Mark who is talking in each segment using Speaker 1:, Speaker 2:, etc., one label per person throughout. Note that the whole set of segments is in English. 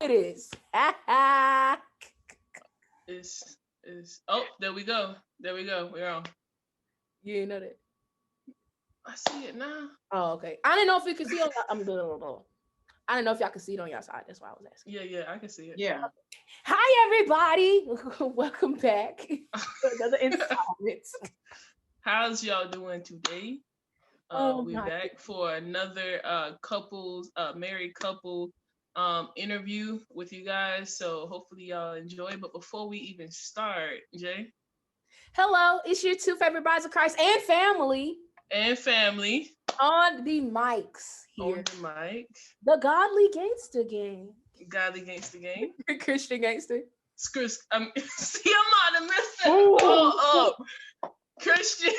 Speaker 1: It is.
Speaker 2: Is oh, there we go. There we go. We're on.
Speaker 1: You didn't know that.
Speaker 2: I see it now.
Speaker 1: Oh, okay. I didn't know if you could see on. I'm good. I didn't know if y'all could see it on your side. That's why I was asking.
Speaker 2: Yeah, yeah, I can see it.
Speaker 3: Yeah.
Speaker 1: Hi, everybody. Welcome back to another installment.
Speaker 2: How's y'all doing today? We're back for another married couple interview with you guys. So hopefully y'all enjoy. But before we even start, Jay
Speaker 1: Hello, it's your two favorite brides of Christ and family
Speaker 2: and family
Speaker 1: on the mics here.
Speaker 2: on the mic,
Speaker 1: The Godly Gangster Gang.
Speaker 2: Godly Gangster Gang,
Speaker 1: Christian Gangster.
Speaker 2: see, I'm out of messing all up. Christian.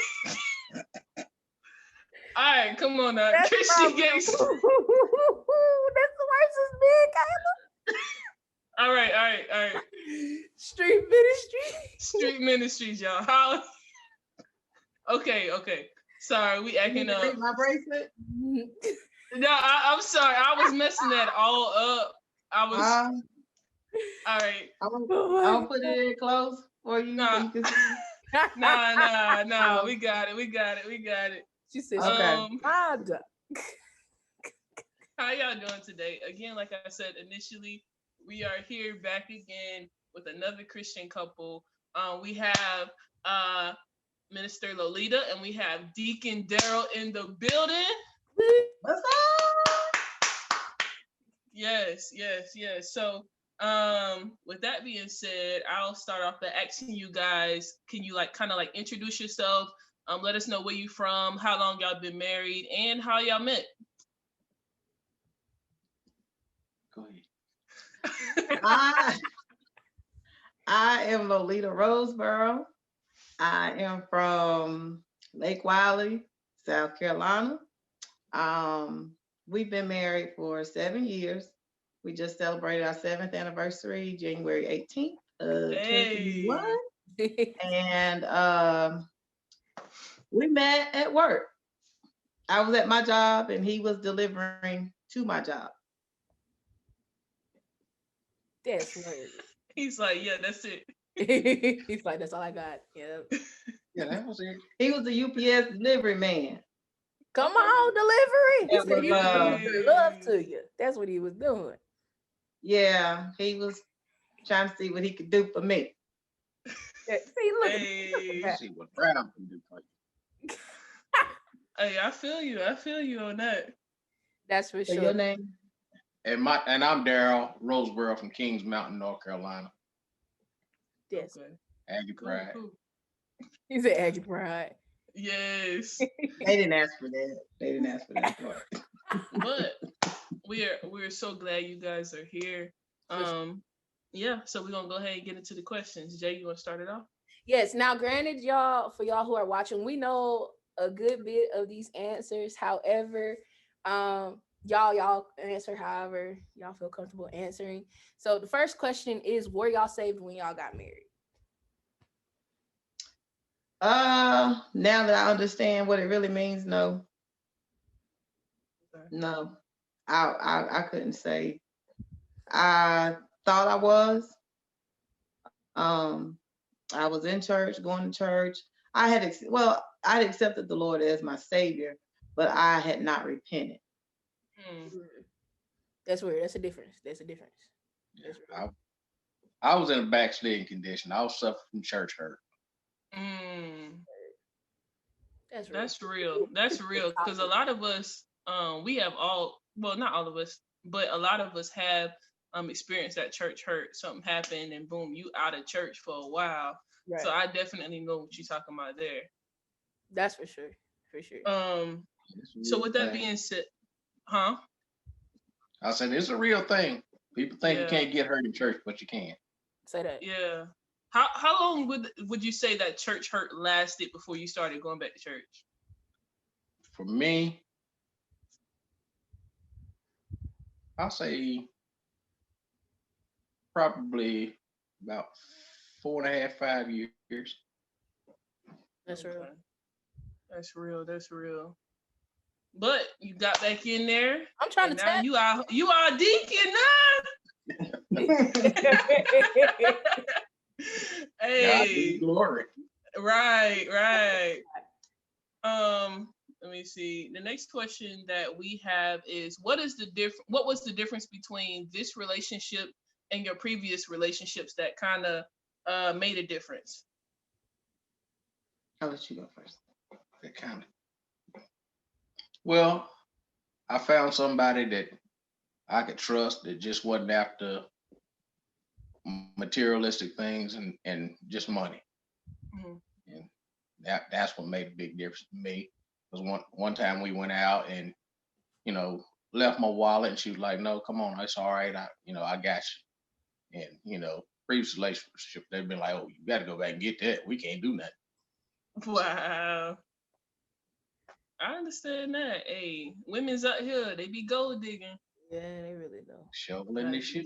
Speaker 2: All right, come on now.
Speaker 1: That's
Speaker 2: Christian Gangster.
Speaker 1: That's the worst it's been, Kyla.
Speaker 2: All right.
Speaker 1: Street ministry.
Speaker 2: Street ministries, y'all. How? Okay. Sorry, we acting up.
Speaker 3: My bracelet.
Speaker 2: No, I'm sorry. I was messing that all up. I was. All right.
Speaker 3: I'll put it in close for you.
Speaker 2: Nah.
Speaker 3: So you can see.
Speaker 2: Nah. We got it.
Speaker 1: She said,
Speaker 3: Okay.
Speaker 2: How y'all doing today? Again, like I said initially, we are here back again with another Christian couple. We have Minister Lolita and we have Deacon Daryl in the building.
Speaker 3: What's up?
Speaker 2: Yes. So, with that being said, I'll start off by asking you guys, can you kind of introduce yourself? Let us know where you from, how long y'all been married, and how y'all met.
Speaker 3: Go ahead. I am Lolita Roseboro. I am from Lake Wiley, South Carolina. We've been married for 7 years. We just celebrated our 7th anniversary, January 18th of 2021. And we met at work. I was at my job and he was delivering to my job.
Speaker 1: That's weird.
Speaker 2: He's like, yeah, that's it.
Speaker 1: He's like, that's all I got. Yeah.
Speaker 3: Yeah, that was it. He was the UPS delivery man.
Speaker 1: Come on, delivery. He
Speaker 3: That
Speaker 1: said he was
Speaker 3: was,
Speaker 1: delivering love to you. That's what he was doing.
Speaker 3: Yeah, he was trying to see what he could do for me.
Speaker 1: Yeah, see, look
Speaker 2: Hey.
Speaker 4: See what Brown can do for you.
Speaker 2: Hey, I feel you on that.
Speaker 1: That's for
Speaker 3: So
Speaker 1: sure.
Speaker 3: your name?
Speaker 4: And I'm Daryl Roseboro from Kings Mountain, North Carolina.
Speaker 1: Yes.
Speaker 2: Okay.
Speaker 4: Aggie Pride.
Speaker 2: Cool.
Speaker 1: He's an Aggie Pride.
Speaker 2: Yes.
Speaker 3: They didn't ask for that. Part.
Speaker 2: But we're so glad you guys are here. Yeah, so we're gonna go ahead and get into the questions. Jay, you wanna start it off?
Speaker 1: Yes. Now, granted, for y'all who are watching, we know a good bit of these answers. However, y'all answer however y'all feel comfortable answering. So the first question is, were y'all saved when y'all got married?
Speaker 3: Now that I understand what it really means, no.
Speaker 2: Okay.
Speaker 3: No. I couldn't say. I thought I was. I was in church, going to church. I'd accepted the Lord as my Savior, but I had not repented.
Speaker 1: That's weird. That's a difference.
Speaker 4: Yeah, I was in a backsliding condition. I was suffering from church hurt.
Speaker 2: That's real. That's real. Because a lot of us, we have not all of us, but a lot of us have experienced that church hurt. Something happened and boom, you out of church for a while. Right. So I definitely know what you're talking about there.
Speaker 1: That's for sure.
Speaker 2: So with that being said, huh?
Speaker 4: I said it's a real thing. People think you can't get hurt in church, but you can.
Speaker 1: Say that.
Speaker 2: Yeah. How long would you say that church hurt lasted before you started going back to church?
Speaker 4: For me, I'll say probably about 4.5, 5 years.
Speaker 1: That's real.
Speaker 2: That's real. But you got back in there.
Speaker 1: I'm trying to tell
Speaker 2: you are a deacon now. Hey,
Speaker 4: glory.
Speaker 2: right. Let me see. The next question that we have is, what was the difference between this relationship and your previous relationships that kind of made a difference?
Speaker 3: I'll let you go first.
Speaker 4: That kind of. Well, I found somebody that I could trust that just wasn't after materialistic things and just money.
Speaker 2: Mm-hmm.
Speaker 4: And that's what made a big difference to me. Because one time we went out and left my wallet, and she was like, "No, come on, it's all right. I got you." And previous relationship, they've been like, "Oh, you got to go back and get that. We can't do nothing."
Speaker 2: Wow. I understand that. Hey, women's out here, they be gold digging.
Speaker 1: Yeah, they really do.
Speaker 4: Shoveling this shit.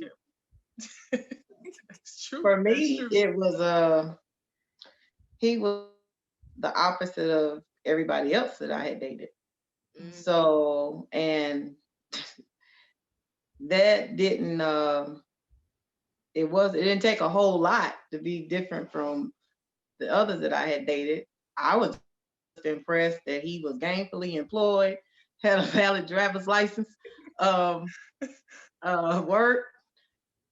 Speaker 2: That's true.
Speaker 3: For
Speaker 2: That's
Speaker 3: me,
Speaker 2: true.
Speaker 3: it was he was the opposite of everybody else that I had dated. So, and that it didn't take a whole lot to be different from the others that I had dated. I was impressed that he was gainfully employed, had a valid driver's license, worked,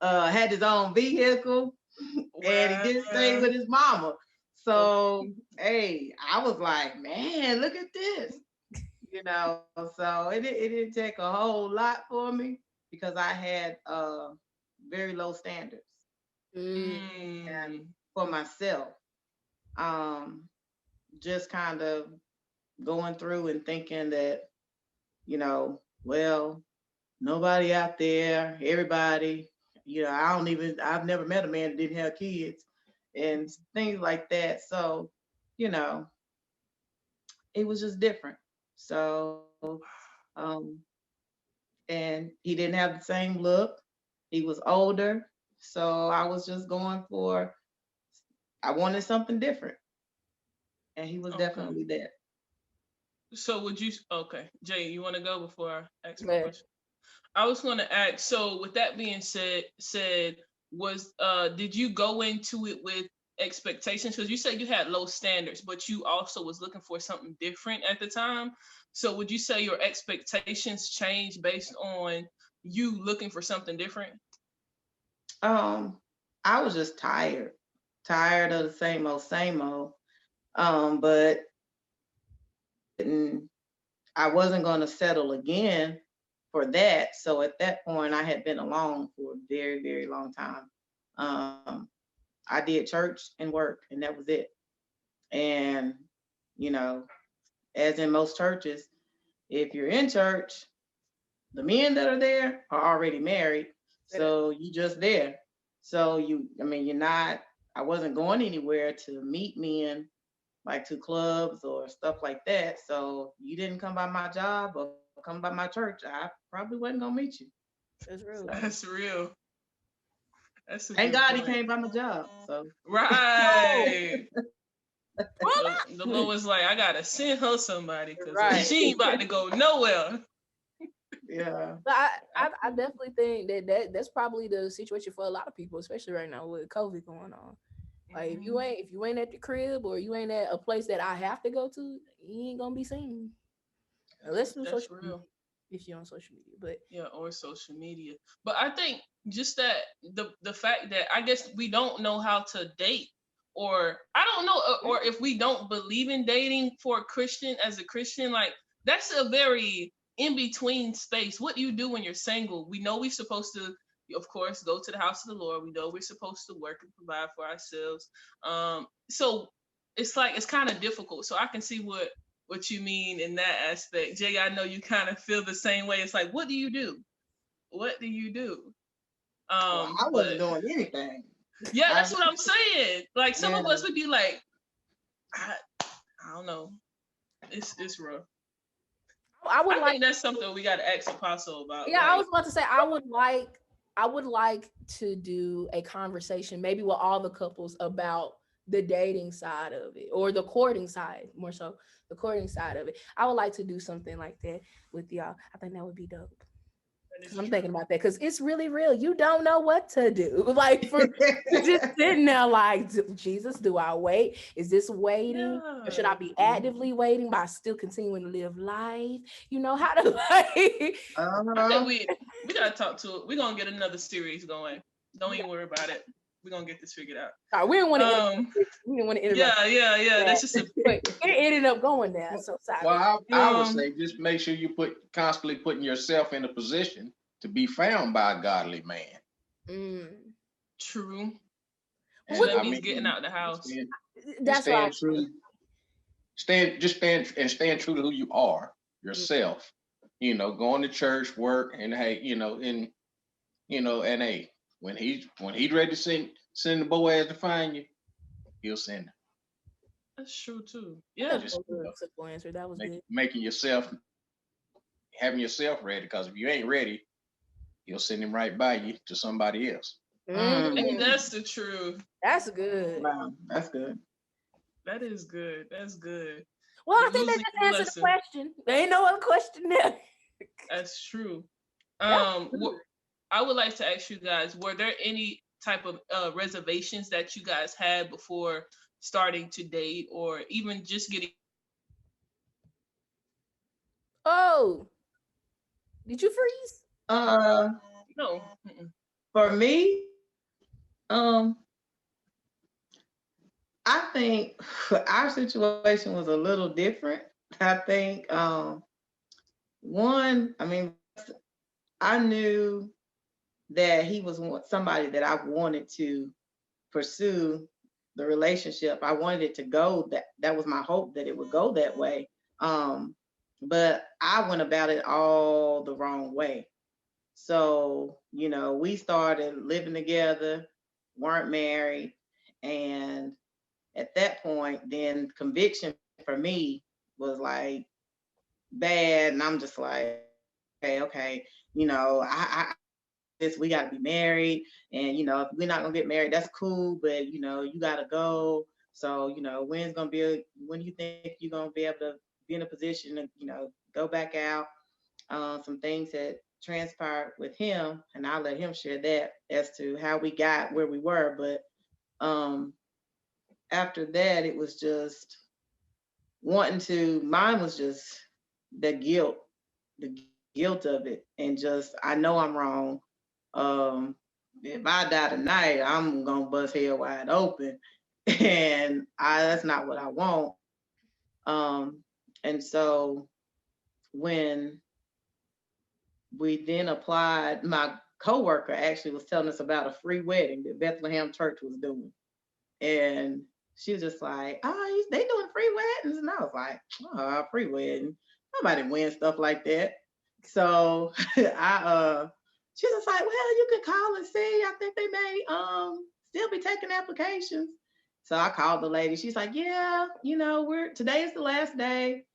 Speaker 3: had his own vehicle, and he didn't stay with his mama. So, hey, I was like, man, look at this. So it didn't take a whole lot for me because I had very low standards. And for myself, just kind of going through and thinking that, well, nobody out there, everybody, I've never met a man that didn't have kids and things like that. So, it was just different. So, and he didn't have the same look. He was older. So I was just I wanted something different. And he was definitely that.
Speaker 2: So okay, Jay, you want to go before I ask my question? I was going to ask, so with that being said, did you go into it with expectations? Because you said you had low standards, but you also was looking for something different at the time. So would you say your expectations changed based on you looking for something different?
Speaker 3: I was just tired of the same old. But I wasn't going to settle again for that. So at that point, I had been alone for a very, very long time. I did church and work, and that was it. And, as in most churches, if you're in church, the men that are there are already married. So you just there. So you're not, I wasn't going anywhere to meet men like to clubs or stuff like that. So you didn't come by my job or come by my church, I probably wasn't gonna meet you.
Speaker 1: That's real.
Speaker 2: That's real. That's a
Speaker 3: Thank
Speaker 2: good
Speaker 3: God
Speaker 2: point.
Speaker 3: he came by my job. So
Speaker 2: right. The Lord was like, I gotta send her somebody because she ain't about to go nowhere.
Speaker 3: Yeah.
Speaker 1: But I definitely think that's probably the situation for a lot of people, especially right now with COVID going on. Like if you ain't at the crib or you ain't at a place that I have to go to, you ain't gonna be seen. Unless you're social media, if you're on social media. But
Speaker 2: yeah, or social media. But I think just that the fact that I guess we don't know how to date, or I don't know, or if we don't believe in dating for a Christian as a Christian, like that's a very in between space. What do you do when you're single? We know we're supposed to, of course, go to the house of the Lord. We know we're supposed to work and provide for ourselves. So it's like it's kind of difficult. So I can see what you mean in that aspect. Jay, I know you kind of feel the same way. It's like, what do you do? What do you do?
Speaker 3: I wasn't doing anything.
Speaker 2: Yeah, that's what I'm saying. Like some of us would be like, I don't know. It's rough. I think that's something we got to ask Apostle about.
Speaker 1: Yeah, I was about to say I would like to do a conversation maybe with all the couples about the dating side of it or the courting side, more so the courting side of it. I would like to do something like that with y'all. I think that would be dope. I'm thinking about that because it's really real. You don't know what to do. Like for just sitting there like, Jesus, do I wait? Is this waiting? Or should I be actively waiting by still continuing to live life? You know how to like
Speaker 2: I think we gotta talk to it. We're gonna get another series going. Don't even worry about it. We're gonna get this figured out.
Speaker 1: All right, we didn't want to interrupt.
Speaker 2: Yeah. That's just
Speaker 1: but it ended up going there. So sorry.
Speaker 4: Well, I would say just make sure you constantly putting yourself in a position to be found by a godly man.
Speaker 2: True.
Speaker 1: And
Speaker 2: that means getting out the house.
Speaker 1: That's right.
Speaker 4: Stand true to who you are, yourself. You know, going to church, work, and hey, and hey, when he's ready to send the Boaz to find you, he'll send him.
Speaker 2: That's true too. Yeah,
Speaker 1: just simple answer. That was good.
Speaker 4: Having yourself ready, because if you ain't ready, he'll send him right by you to somebody else.
Speaker 2: And that's the truth.
Speaker 1: That's good.
Speaker 3: Wow, that's good.
Speaker 2: That is good. That's good.
Speaker 1: Well, I think that just answered the question. There ain't no other question there.
Speaker 2: That's true. I would like to ask you guys, were there any type of reservations that you guys had before starting to date, or even just getting?
Speaker 1: Oh, did you freeze?
Speaker 2: No.
Speaker 3: For me, I think our situation was a little different. I think I knew that he was somebody that I wanted to pursue the relationship. I wanted it to go that was my hope, that it would go that way. But I went about it all the wrong way. So, we started living together, weren't married. And at that point, then conviction for me was like bad. And I'm just like, okay, we got to be married. And, if we're not going to get married, that's cool. But, you got to go. So, when do you think you're going to be able to be in a position to, go back out? Some things that transpired with him, and I'll let him share that as to how we got where we were. But after that, it was just mine was just the guilt of it. And just, I know I'm wrong. If I die tonight, I'm going to bust hell wide open. And that's not what I want. And so when we then applied, my coworker actually was telling us about a free wedding that Bethlehem Church was doing. And she was just like, they doing free weddings? And I was like, free wedding. Nobody wins stuff like that. So she was just like, well, you could call and see. I think they may still be taking applications. So I called the lady. She's like, yeah, today is the last day.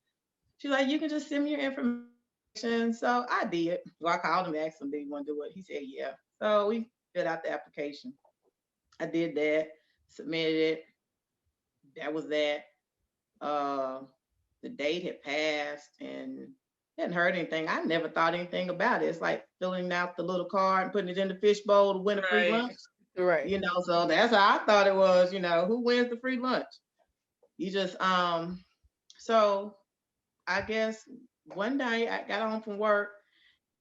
Speaker 3: She's like, you can just send me your information. So I did. Well, I called him and asked him, do you want to do it? He said, yeah. So we filled out the application. I did that, submitted it. That was that. The date had passed and hadn't heard anything. I never thought anything about it. It's like filling out the little card and putting it in the fishbowl to win a free lunch.
Speaker 1: Right.
Speaker 3: So that's how I thought it was, who wins the free lunch? You just, so I guess one day I got home from work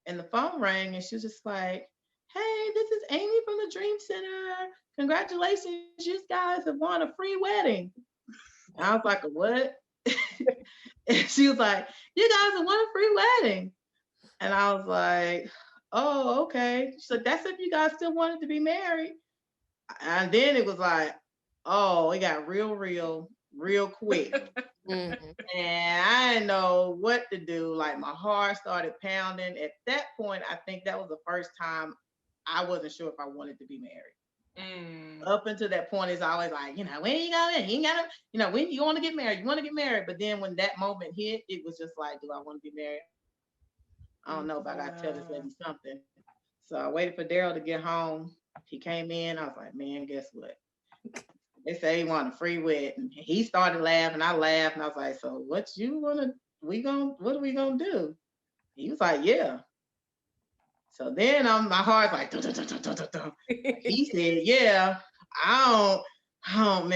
Speaker 3: and the phone rang and she was just like, hey, this is Amy from the Dream Center. Congratulations, you guys have won a free wedding. And I was like, what? And she was like, you guys have won a free wedding. And I was like, oh, okay. She's like, that's if you guys still wanted to be married. And then it was like, oh, it got real quick. And I didn't know what to do. Like my heart started pounding. At that point, I think that was the first time I wasn't sure if I wanted to be married. Up until that point, it's always like, when you gotta, when you want to get married, you want to get married. But then when that moment hit, it was just like, do I want to be married? I don't know, but I gotta tell this lady something. So I waited for Daryl to get home. He came in. I was like, man, guess what? They say he wanted a free wedding. He started laughing. I laughed, and I was like, so what are we gonna do? He was like, yeah. So then my heart's like, dun, dun, dun, dun, dun, dun. He said, yeah, I don't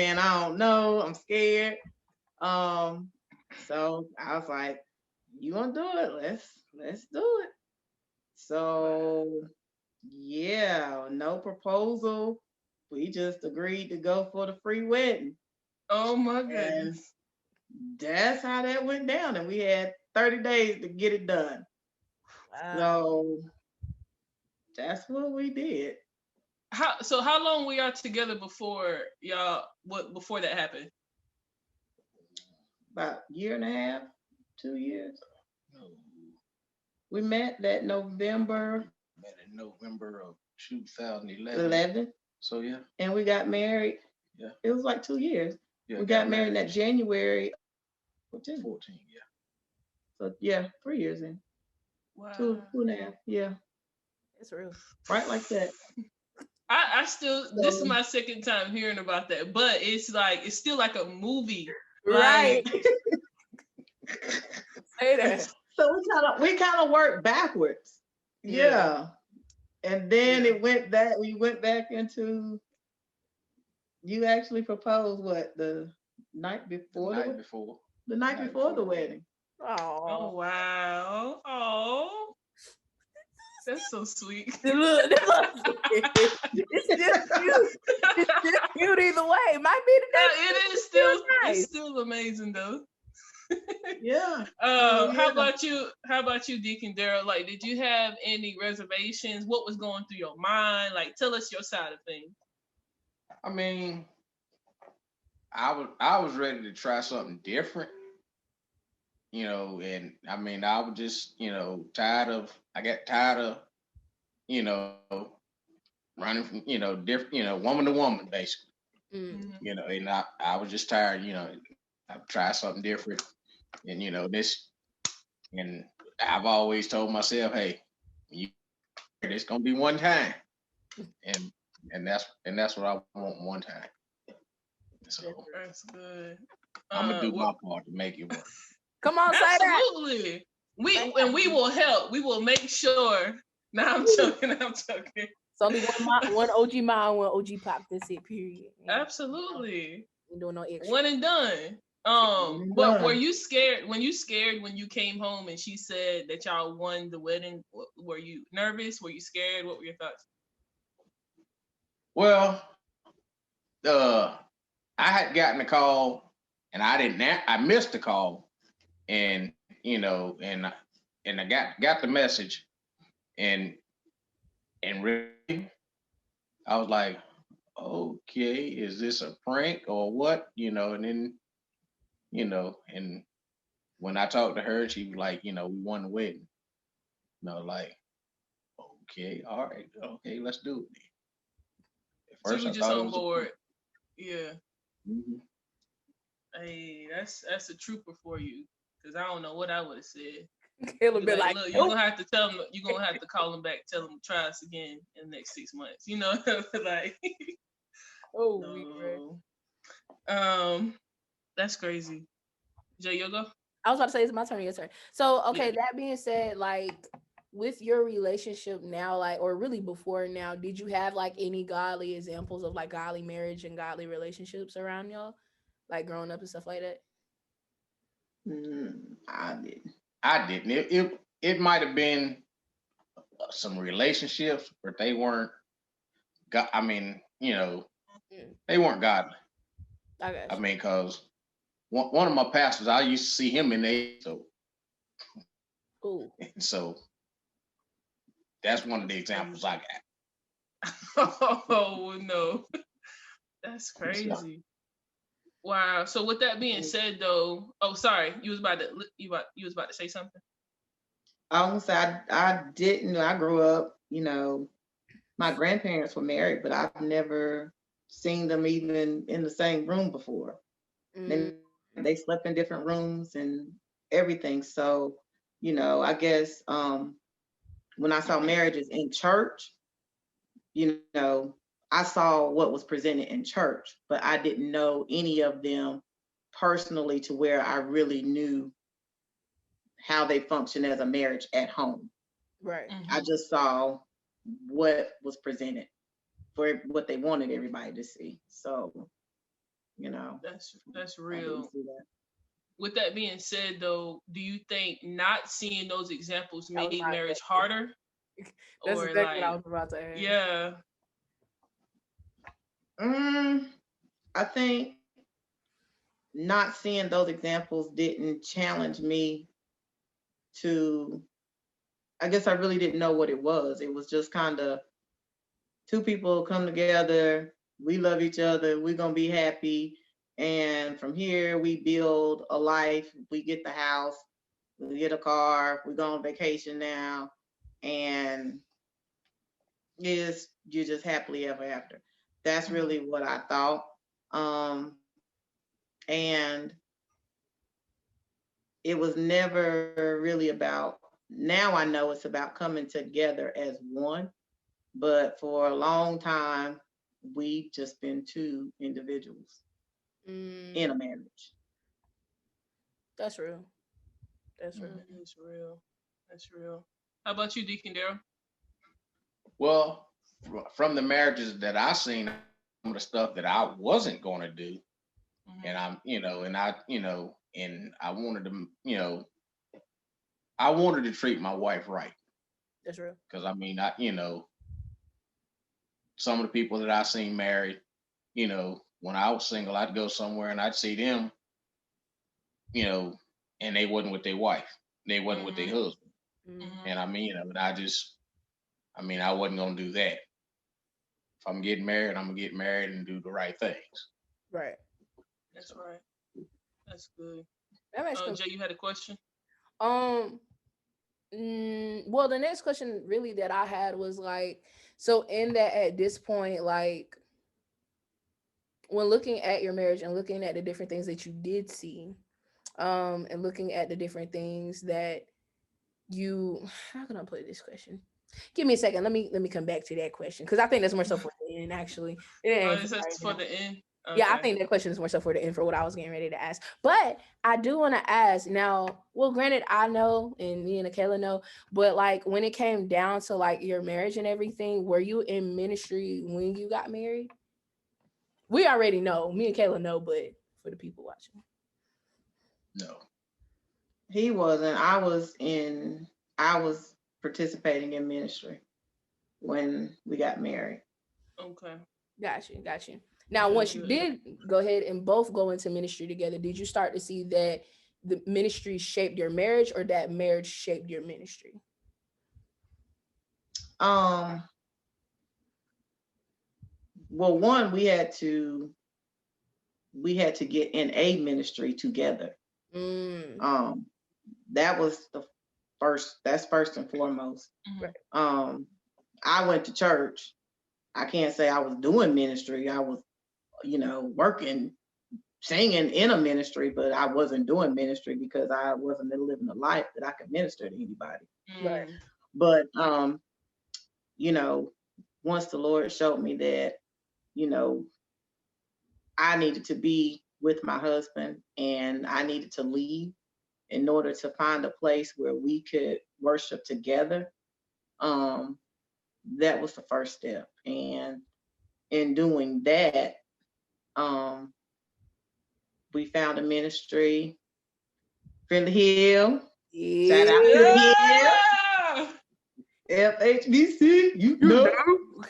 Speaker 3: know. I'm scared. So I was like, you want to do it? Let's do it. So yeah, no proposal. We just agreed to go for the free wedding.
Speaker 2: Oh my goodness.
Speaker 3: And that's how that went down. And we had 30 days to get it done. Wow. So that's what we did.
Speaker 2: How long were y'all together before that happened?
Speaker 3: About a year and a half, 2 years. We met that November.
Speaker 4: Met in November of 2011. So yeah.
Speaker 3: And we got married. Yeah. It was like 2 years. Yeah, we got married in that January 14, yeah. So yeah, 3 years in. Wow. 2.5, yeah.
Speaker 1: It's real.
Speaker 3: Right like that.
Speaker 2: I still, this is my second time hearing about that, but it's still like a movie.
Speaker 1: Right. Say that.
Speaker 3: So we kind of worked backwards. Yeah. And then we went back into, you actually proposed the night before? The night before the wedding.
Speaker 2: Oh wow. Oh. That's so sweet.
Speaker 1: It's just cute. It's just cute either way. It might be the day.
Speaker 2: It is still nice. It's still amazing though.
Speaker 3: Yeah.
Speaker 2: How about you, Deacon Daryl? Like, did you have any reservations? What was going through your mind? Like, tell us your side of things.
Speaker 4: I mean, I was ready to try something different, and I mean, I was just, I got tired of, running from, different, woman to woman, basically. Mm-hmm. And I was just tired, I've tried something different. And and I've always told myself, hey, it's gonna be one time. And that's what I want, one time. So
Speaker 2: that's good.
Speaker 4: I'm gonna do my part to make it work.
Speaker 1: Come on, say
Speaker 2: absolutely. That. We will help. We will make sure. Now I'm joking.
Speaker 1: It's only one OG mom, one OG pop. That's it. Period.
Speaker 2: Absolutely.
Speaker 1: Ain't doing no extra.
Speaker 2: One and done. But were you scared when you came home and she said that y'all won the wedding? Were you nervous? Were you scared? What were your thoughts?
Speaker 4: Well, I had gotten a call and I missed the call, and and I got the message, and really I was like, okay, is this a prank or what? And then and when I talked to her, she was like, we won the wedding. Like, okay, all right, okay, let's do it.
Speaker 2: At first, so you were just on board. Yeah. Mm-hmm. Hey, that's a trooper for you, because I don't know what I would have said.
Speaker 1: It'll be like,
Speaker 2: look, you're gonna have to tell them. You're gonna have to call them back, tell them to try us again in the next 6 months. Like. That's crazy. Jay, you go.
Speaker 1: I was about to say it's my turn. Your turn. So, okay. That being said, like, with your relationship now, like, or really before now, did you have like any godly examples of like godly marriage and godly relationships around y'all, like growing up and stuff like that?
Speaker 4: I didn't. It might have been some relationships, but they weren't. I mean, they weren't godly. I mean, because one of my pastors, I used to see him in the so that's one of the examples I
Speaker 2: got. Oh no, that's crazy! Wow. So with that being said, though, sorry, you was about to say something.
Speaker 3: I was gonna say I didn't. I grew up, my grandparents were married, but I've never seen them even in the same room before. They slept in different rooms and everything. So, I guess when I saw marriages in church, I saw what was presented in church, but I didn't know any of them personally to where I really knew how they function as a marriage at home.
Speaker 1: Right.
Speaker 3: I just saw what was presented for what they wanted everybody to see. So,
Speaker 2: That's
Speaker 3: I didn't
Speaker 2: real.
Speaker 3: see that.
Speaker 2: With that being said, though, do you think not seeing those examples
Speaker 1: That was
Speaker 2: made
Speaker 1: my
Speaker 2: marriage
Speaker 1: question.
Speaker 2: harder,
Speaker 1: That's
Speaker 2: or
Speaker 1: exactly what I
Speaker 2: like,
Speaker 1: was about to ask.
Speaker 2: yeah,
Speaker 3: I think not seeing those examples didn't challenge me to, I guess I really didn't know what it was. It was just kind of two people come together, we love each other, we're going to be happy. And from here, we build a life, we get the house, we get a car, we go on vacation now. And you're just happily ever after. That's really what I thought. Um, and it was never really about, now I know it's about coming together as one, but for a long time we've just been two individuals in a marriage.
Speaker 1: That's real. That's real.
Speaker 2: that's real. That's real. How about you, Deacon Daryl?
Speaker 4: Well, from the marriages that I seen, some of the stuff that I wasn't going to do, and and I wanted to, I wanted to treat my wife right.
Speaker 1: That's real.
Speaker 4: Because some of the people that I seen married, when I was single, I'd go somewhere and I'd see them, and they wasn't with their wife, they wasn't with their husband, and I wasn't gonna do that. If I'm getting married, I'm gonna get married and do the right things.
Speaker 1: Right.
Speaker 2: That's right. That's good.
Speaker 1: That makes
Speaker 2: Jay, you had a question?
Speaker 1: Well, the next question really that I had was like, so in that at this point, like when looking at your marriage and looking at the different things that you did see, and looking at the different things that you, how can I put this question? Give me a second. Let me come back to that question because I think that's more so for the end. Actually, it ain't
Speaker 2: This
Speaker 1: for
Speaker 2: is
Speaker 1: right
Speaker 2: for
Speaker 1: now.
Speaker 2: the end. Okay.
Speaker 1: Yeah, I think that question is more so for the end for what I was getting ready to ask. But I do want to ask now. Well, granted, I know, and me and Akela know, but like when it came down to like your marriage and everything, were you in ministry when you got married? We already know. Me and Kayla know, but for the people watching,
Speaker 4: No.
Speaker 3: He wasn't. I was participating in ministry when we got married.
Speaker 2: Okay.
Speaker 1: got you. Now, once you
Speaker 2: Good.
Speaker 1: did go ahead and both go into ministry together, did you start to see that the ministry shaped your marriage, or that marriage shaped your ministry?
Speaker 3: Um, well, one, we had to get in a ministry together. Um, that was that's first and foremost. I went to church. I can't say I was doing ministry. I was, working, singing in a ministry, but I wasn't doing ministry because I wasn't living a life that I could minister to anybody.
Speaker 1: Right.
Speaker 3: But once the Lord showed me that, you know, I needed to be with my husband and I needed to leave in order to find a place where we could worship together. That was the first step. And in doing that, we found a ministry, Friendly Hill. Shout out Friendly Hill. FHBC, you know.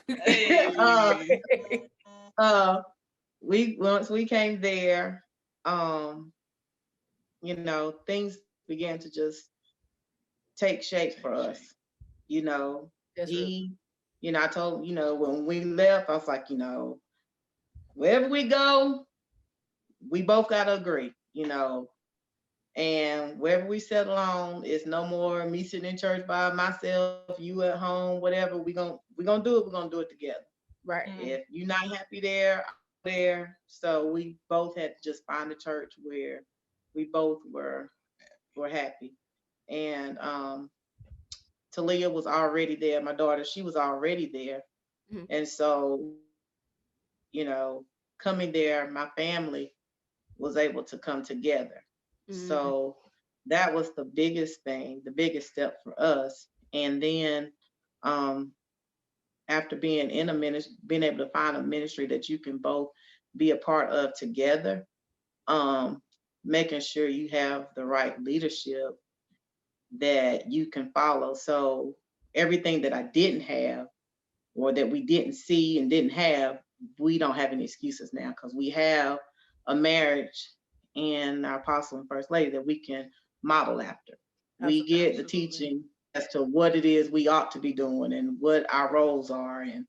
Speaker 2: Hey.
Speaker 3: Once we came there, things began to just take shape for us.
Speaker 1: That's
Speaker 3: He, I told, when we left, I was like, wherever we go, we both gotta agree, and wherever we settle on, it's no more me sitting in church by myself, you at home, whatever. We're gonna do it. We're gonna do it together.
Speaker 1: right.
Speaker 3: If you're not happy there, I'm there. So we both had to just find a church where we both were happy. And Talia was already there. My daughter, she was already there. And so, coming there, my family was able to come together. So that was the biggest thing, the biggest step for us. And then after being in a ministry, being able to find a ministry that you can both be a part of together, making sure you have the right leadership that you can follow. So everything that I didn't have or that we didn't see and didn't have, we don't have any excuses now because we have a marriage and our apostle and first lady that we can model after. We get the teaching as to what it is we ought to be doing and what our roles are. And,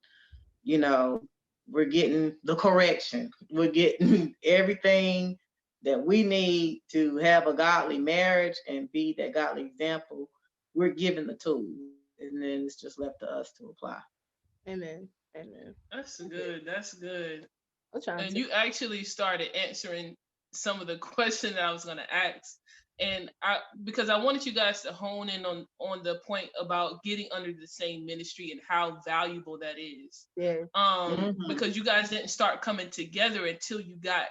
Speaker 3: you know, we're getting the correction. We're getting everything that we need to have a godly marriage and be that godly example. We're given the tools, and then it's just left to us to apply.
Speaker 1: Amen. Amen.
Speaker 2: That's good. That's good.
Speaker 1: I'm trying
Speaker 2: And
Speaker 1: to.
Speaker 2: you actually started answering some of the questions that I was gonna ask. And because I wanted you guys to hone in on the point about getting under the same ministry and how valuable that is.
Speaker 1: Yeah.
Speaker 2: Because you guys didn't start coming together until you got,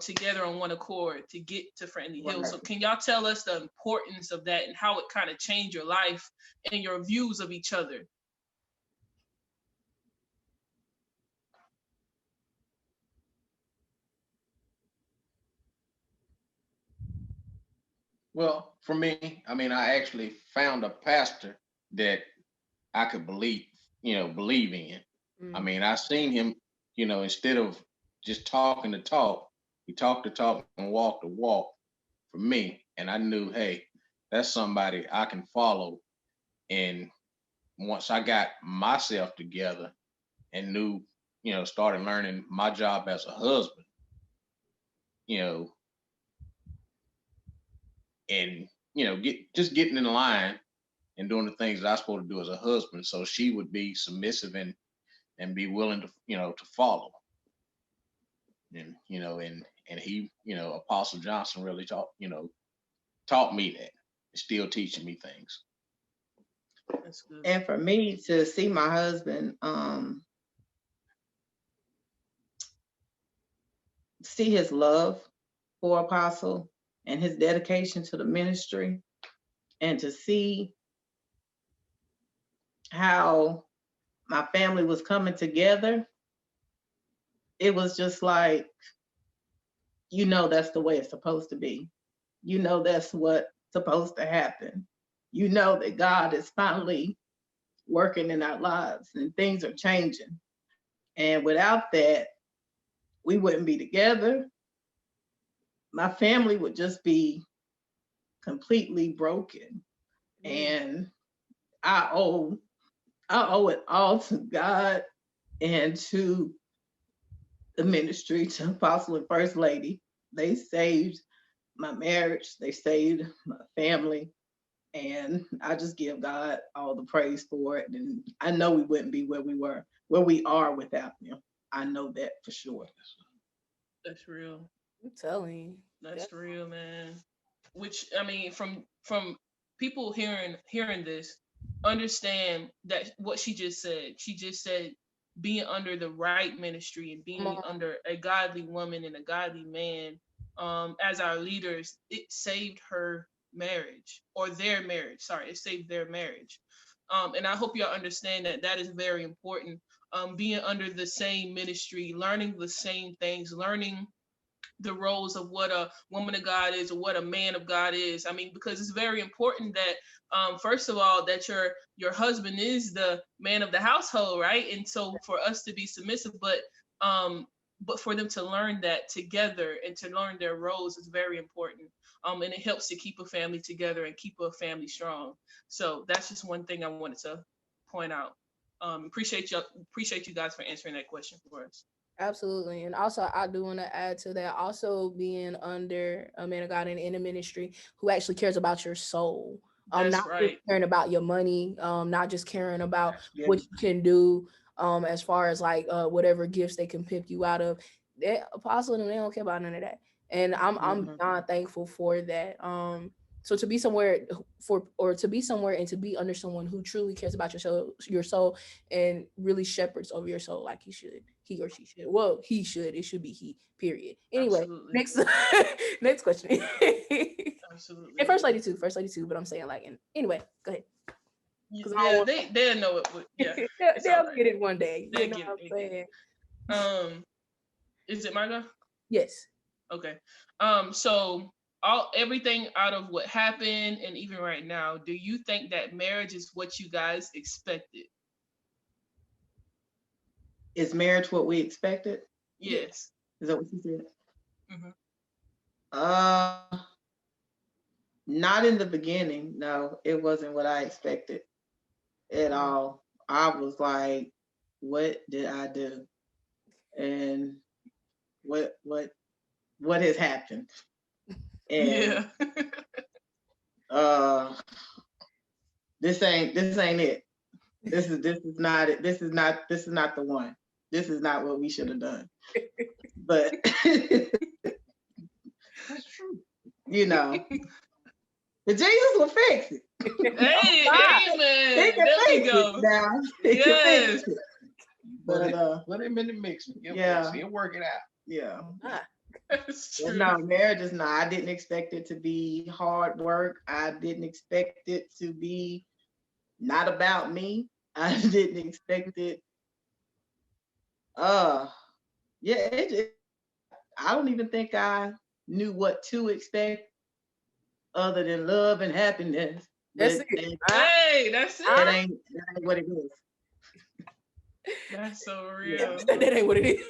Speaker 2: together on one accord to get to Friendly Hills. So can y'all tell us the importance of that and how it kind of changed your life and your views of each other?
Speaker 4: Well, for me, I mean, I actually found a pastor that I could believe in. I mean, I seen him, instead of just talking the talk, he talked the talk and walked the walk for me. And I knew, hey, that's somebody I can follow. And once I got myself together and knew, started learning my job as a husband, you know, and getting in line and doing the things that I'm supposed to do as a husband, so she would be submissive and be willing to to follow. And he, Apostle Johnson really taught me that. He's still teaching me things.
Speaker 2: That's good.
Speaker 3: And for me to see my husband see his love for Apostle and his dedication to the ministry, and to see how my family was coming together, it was just like, that's the way it's supposed to be. That's what's supposed to happen. That God is finally working in our lives and things are changing. And without that, we wouldn't be together. My family would just be completely broken. And I owe it all to God and to the ministry, to Apostle and First Lady. They saved my marriage, they saved my family, and I just give God all the praise for it. And I know we wouldn't be where we are without them. I know that for sure.
Speaker 2: That's real.
Speaker 1: I'm telling you.
Speaker 2: That's real, man. Which, I mean, from people hearing this, understand that what she just said. She just said being under the right ministry and being under a godly woman and a godly man as our leaders, it saved her marriage, or their marriage. Sorry, it saved their marriage. And I hope y'all understand that is very important. Being under the same ministry, learning the same things, learning the roles of what a woman of God is or what a man of God is. I mean, because it's very important that first of all, that your husband is the man of the household, right? And so for us to be submissive, but for them to learn that together and to learn their roles is very important. And it helps to keep a family together and keep a family strong. So that's just one thing I wanted to point out. Appreciate you guys for answering that question for us.
Speaker 1: Absolutely. And also, I do want to add to that, also being under a man of God in a ministry who actually cares about your soul.
Speaker 2: That's
Speaker 1: not
Speaker 2: right.
Speaker 1: just caring about your money, not just caring about what you can do, as far as like whatever gifts they can pick you out of. That apostle and they don't care about none of that. And I'm not thankful for that. So to be somewhere and to be under someone who truly cares about your soul and really shepherds over your soul like he or she should. Well, he should. It should be he. Period. Anyway,
Speaker 2: Absolutely.
Speaker 1: next question.
Speaker 2: Absolutely.
Speaker 1: And first lady too. But I'm saying like, anyway, go ahead.
Speaker 2: Yeah, they'll know it. Yeah,
Speaker 1: they'll get it one day.
Speaker 2: They'll
Speaker 1: You know what I'm saying?
Speaker 2: Is it my go?
Speaker 1: Yes.
Speaker 2: Okay. So everything out of what happened and even right now, do you think that marriage is what you guys expected?
Speaker 3: Is marriage what we expected?
Speaker 2: Yes.
Speaker 3: Is that what you said?
Speaker 2: Mm-hmm.
Speaker 3: Not in the beginning. No, it wasn't what I expected at all. I was like, what did I do? And what has happened? And this ain't it. This is not it. This is not the one. This is not what we should have done. But
Speaker 4: That's true.
Speaker 3: You know, but Jesus will fix it.
Speaker 2: Hey, amen.
Speaker 3: He can
Speaker 2: There we
Speaker 3: fix
Speaker 2: go.
Speaker 3: it now.
Speaker 2: Yes.
Speaker 4: Put him in the mix. He'll work it out.
Speaker 3: Yeah.
Speaker 2: That's true.
Speaker 3: No, marriage is not. I didn't expect it to be hard work. I didn't expect it to be not about me. I didn't expect it. I don't even think I knew what to expect other than love and happiness.
Speaker 1: That's it.
Speaker 2: Hey, that's it.
Speaker 3: That ain't what it is.
Speaker 2: That's so real.
Speaker 1: That ain't what it is.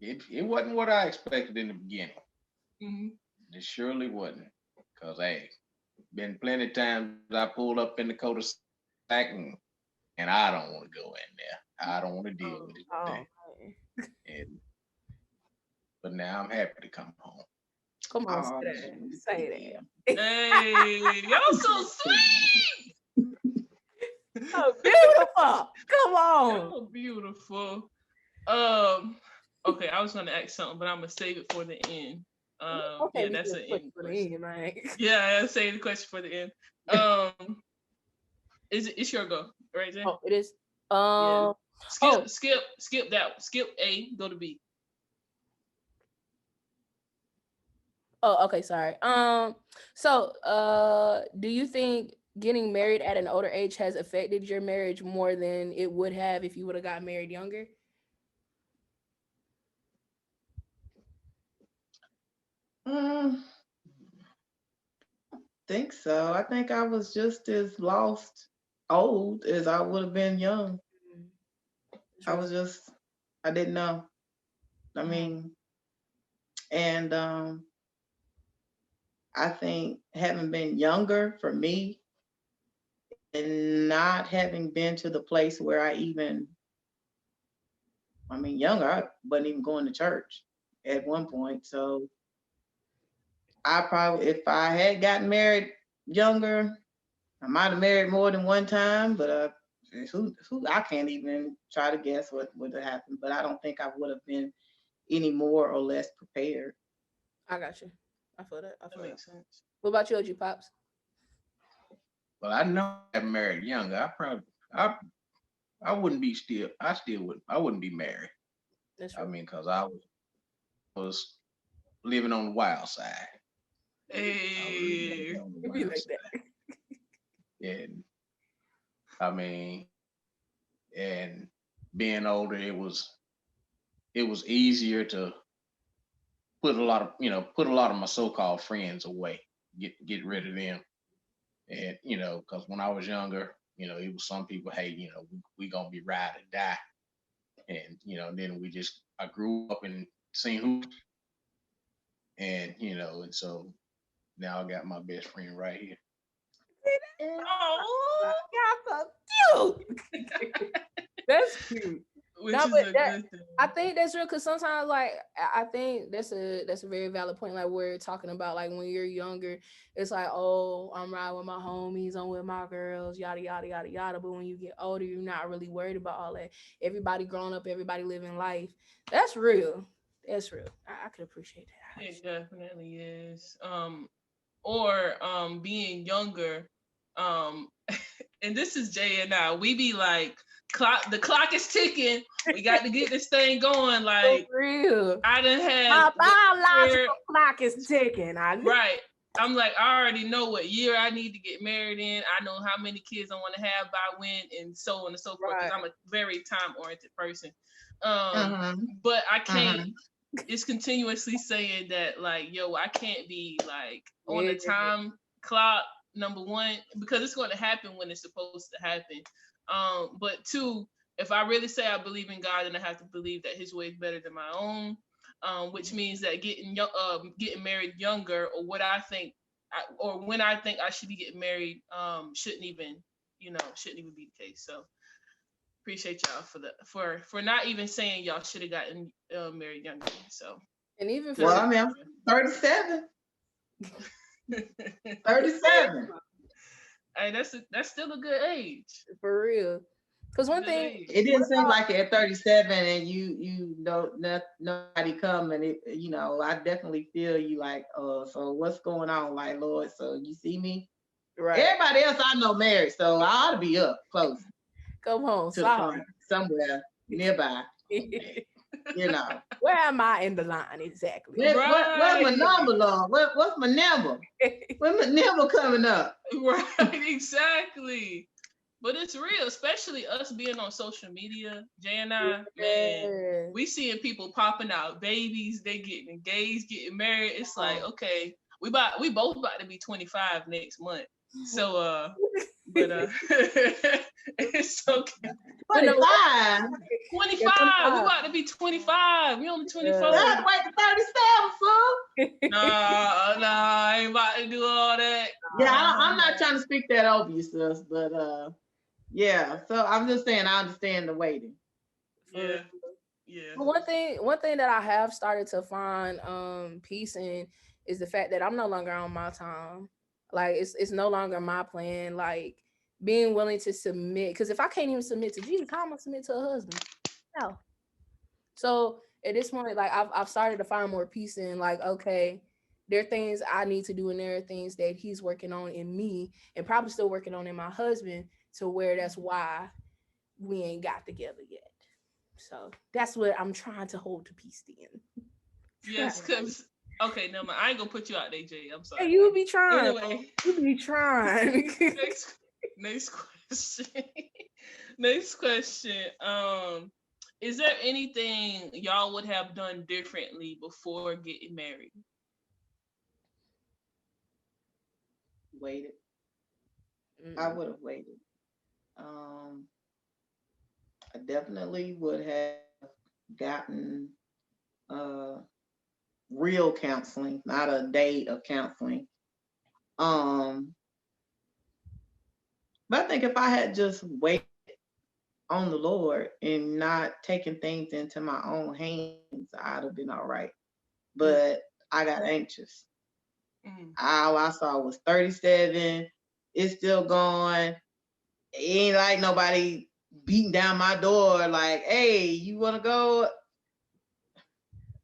Speaker 4: It wasn't what I expected in the beginning.
Speaker 2: Mm-hmm.
Speaker 4: It surely wasn't. Because, hey, been plenty of times I pulled up in the cul-de-sac and I don't want to go in there. I don't want to deal with it today. But now I'm happy to come home.
Speaker 1: Come on, say that.
Speaker 2: Hey, y'all so sweet.
Speaker 1: Oh, beautiful. Come on.
Speaker 2: So beautiful. Okay, I was gonna ask something, but I'm gonna save it for the end. Yeah, that's an end question. Yeah, I'll save the question for the end. It's your go, right, Jen?
Speaker 1: Oh, it is.
Speaker 2: Skip that. Skip A, go to B.
Speaker 1: Oh, okay, sorry. So, do you think getting married at an older age has affected your marriage more than it would have if you would have got married younger?
Speaker 3: Think so. I think I was just as lost old as I would have been young. I didn't know. I mean, and I think having been younger for me and not having been to the place where younger, I wasn't even going to church at one point. So I probably, if I had gotten married younger, I might have married more than one time, but who I can't even try to guess what would have happened. But I don't think I would have been any more or less prepared.
Speaker 1: I got you. I feel that. That
Speaker 2: makes sense.
Speaker 1: What about you, OG Pops?
Speaker 4: Well, I know I married younger. I wouldn't be I wouldn't be married.
Speaker 1: That's right.
Speaker 4: I mean, because I was living on the wild side.
Speaker 2: Hey,
Speaker 1: it be like that.
Speaker 4: And I mean, and being older, it was easier to put a lot of my so-called friends away, get rid of them. And because when I was younger, it was some people, hey, we gonna be ride or die. And then I grew up and seen who, and and so now I got my best friend right here.
Speaker 2: Oh,
Speaker 1: y'all so cute. That's cute. I think that's real, because sometimes, like, I think that's a very valid point. Like, we're talking about, like, when you're younger, it's like, oh, I'm riding with my homies, I'm with my girls, yada yada yada yada. But when you get older, you're not really worried about all that. Everybody grown up, everybody living life. That's real. That's real. I could appreciate that.
Speaker 2: It definitely is. Or being younger, and this is Jay and I. We be like, the clock is ticking. We got to get this thing going. Like,
Speaker 1: for real.
Speaker 2: I done had
Speaker 1: my biological clock is ticking.
Speaker 2: Right. I'm like, I already know what year I need to get married in. I know how many kids I want to have by when, and so on and so forth. Because I'm a very time-oriented person. But I can't. It's continuously saying that, like, yo, I can't be like on the time clock. Number one, because it's going to happen when it's supposed to happen. But two, if I really say I believe in God, then I have to believe that His way is better than my own. Which means that getting married younger, or what I think, or when I think I should be getting married, shouldn't even be the case. So appreciate y'all for not even saying y'all should have gotten married younger. So,
Speaker 1: and even
Speaker 3: for I mean, I'm 37. 37.
Speaker 2: Hey, that's still a good age.
Speaker 1: For real. Because one thing,
Speaker 3: it didn't seem like at 37 and you know nobody coming. I definitely feel you like, so what's going on? Like, Lord, so you see me? Right. Everybody else I know married, so I ought to be up close.
Speaker 1: Come home,
Speaker 3: to the front, somewhere nearby.
Speaker 1: Where am I in the line exactly?
Speaker 3: Where's my number, Lord? What's my number? When's my number coming up?
Speaker 2: Right, exactly. But it's real, especially us being on social media. Jay and I, man, we seeing people popping out babies, they getting engaged, getting married. It's like, okay, we both about to be 25 next month. So but it's okay.
Speaker 3: 25.
Speaker 2: 25. We about to be 25. We only 24.
Speaker 3: I have to wait to 37, fool.
Speaker 2: Nah, I ain't about to do all that.
Speaker 3: Yeah, I'm not trying to speak that over you, sis, but yeah. So I'm just saying I understand the waiting.
Speaker 2: Yeah.
Speaker 1: But one thing that I have started to find peace in is the fact that I'm no longer on my time. Like it's no longer my plan. Like being willing to submit, because if I can't even submit to Jesus, how am I submit to a husband? No. So at this point, like I've started to find more peace in, like, okay, there are things I need to do, and there are things that He's working on in me, and probably still working on in my husband, to where that's why we ain't got together yet. So that's what I'm trying to hold to peace in.
Speaker 2: Yes, because okay, no, I ain't gonna put you out there, Jay. I'm sorry.
Speaker 1: Hey, you be trying.
Speaker 2: Anyway,
Speaker 1: you be trying.
Speaker 2: Next question. Next question. Is there anything y'all would have done differently before getting married?
Speaker 3: Waited. I would have waited. I definitely would have gotten real counseling, not a date of counseling. But I think if I had just waited on the Lord and not taken things into my own hands, I'd have been all right. But I got anxious. All I saw was 37. It's still going. It ain't like nobody beating down my door like, hey, you want to go?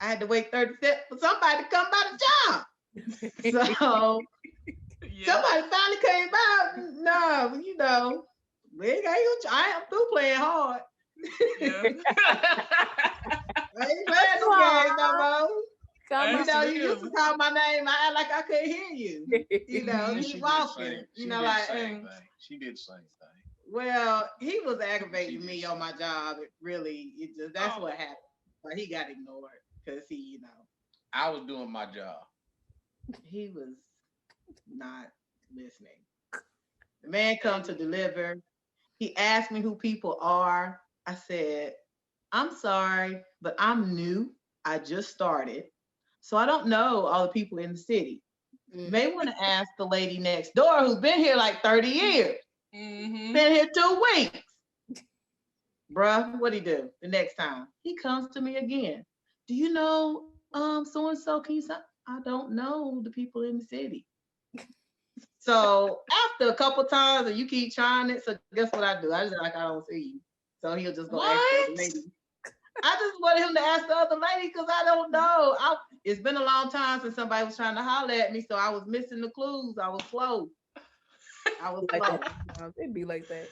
Speaker 3: I had to wait 37 for somebody to come by the job. So somebody finally came by. No, I am through playing hard.
Speaker 2: Yeah.
Speaker 3: I ain't playing no games no more. You used to call my name. I act like I couldn't hear you. You walking.
Speaker 4: She did the same thing.
Speaker 3: Well, he was aggravating me on my job. That's what happened. But he got ignored because
Speaker 4: I was doing my job.
Speaker 3: He was not listening. The man come to deliver. He asked me who people are. I said, I'm sorry, but I'm new. I just started. So I don't know all the people in the city. You may want to ask the lady next door who's been here like 30 years. Been here 2 weeks. Bruh, what'd he do the next time? He comes to me again. Do you know so-and-so? Can you say? I don't know the people in the city. So after a couple times and you keep trying it, so guess what I do? I just like, I don't see you. So he'll just go ask the other lady. I just want him to ask the other lady because I don't know. It's been a long time since somebody was trying to holler at me, so I was missing the clues. I was slow.
Speaker 1: It'd be like that.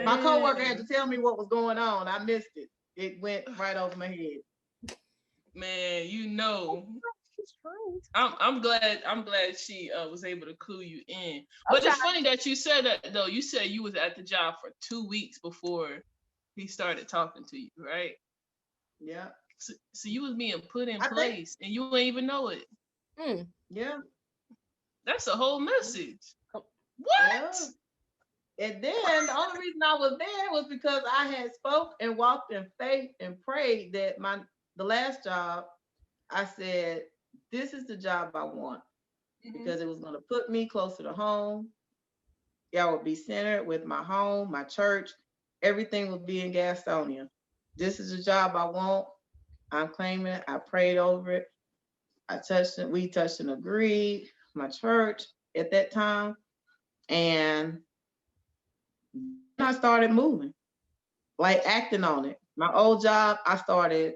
Speaker 3: My coworker had to tell me what was going on. I missed it. It went right over my head.
Speaker 2: Man,
Speaker 1: It's true.
Speaker 2: I'm glad she was able to clue you in. But it's funny that you said that though. You said you was at the job for 2 weeks before he started talking to you, right?
Speaker 3: Yeah.
Speaker 2: So you was being put in place and you ain't even know it.
Speaker 3: Yeah.
Speaker 2: That's a whole message. What?
Speaker 3: Yeah. And then the only reason I was there was because I had spoke and walked in faith and prayed that the last job, I said, this is the job I want, because it was going to put me closer to home. Y'all would be centered with my home, my church. Everything would be in Gastonia. This is the job I want. I'm claiming it. I prayed over it. I touched it. We touched and agreed. My church at that time. And I started moving, like acting on it. My old job, I started